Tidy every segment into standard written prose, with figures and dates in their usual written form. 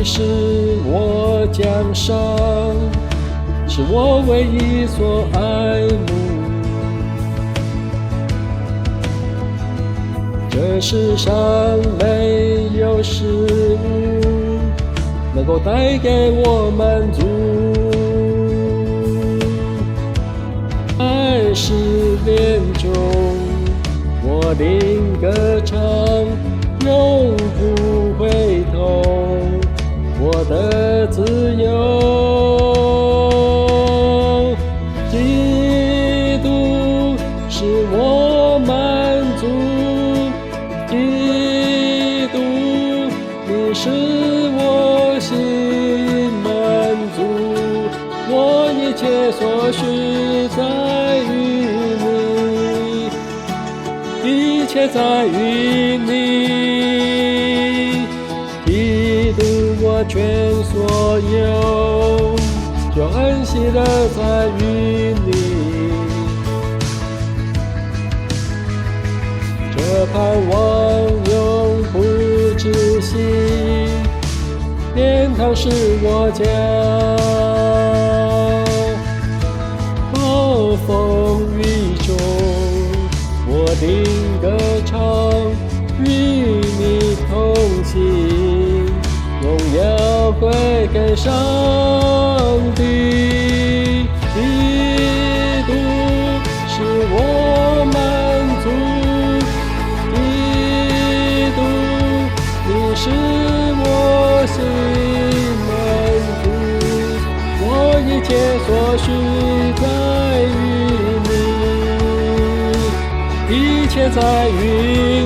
你是我江山，是我唯一所爱慕。这世上没有事物能够带给我满足，爱是恋中，我定歌唱，永不回头，我的自由。基督使我满足，基督你使我心满足，我一切所需在于你，一切在于你，基督我全所有，就安息地在于你。这盼望永不止息，天堂是我家。暴风雨中，我定歌唱，与你同行，荣耀归给上帝。基督使我满足，基督你使我心满足，我一切所需在于你，一切在于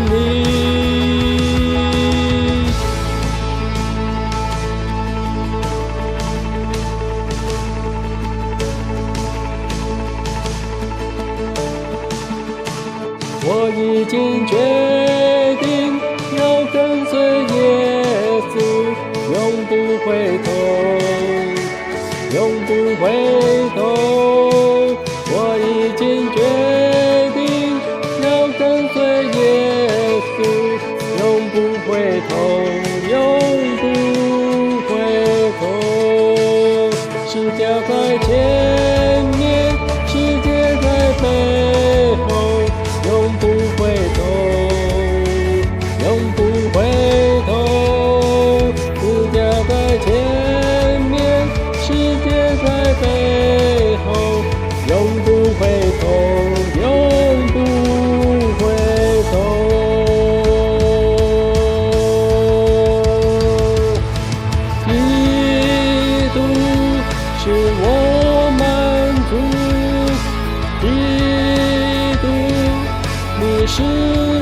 你。我已经决定要跟随耶稣，永不回头，永不回头。我已经决定要跟随耶稣，永不回头，永不回头。世界在前面，世界在背后，永不回头，永不回头。世界在前面，世界在背后，永不回头，永不回头。基督使我满足，基督你使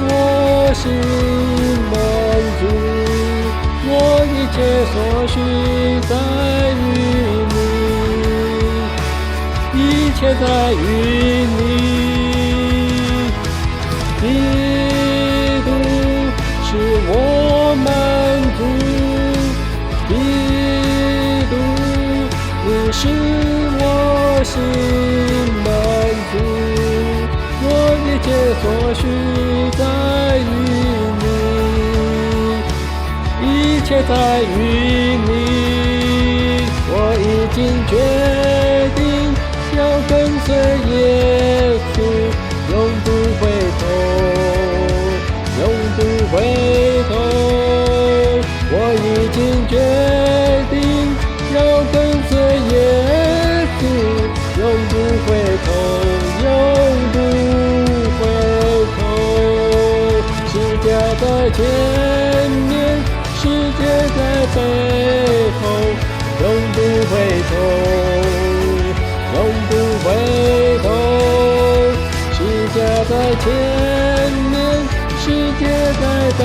我心满足，我一切所需在于你，一切在于你。基督使我满足，基督你使我心满足，我一切所需在于你，一切在于你。我已经决定要跟随耶稣，永不回头，永不回头。我已经决定要跟随耶稣，永不回头，永不回头。世界在前面，世界在背后，永不回头，永不回头。世界在前面，世界在背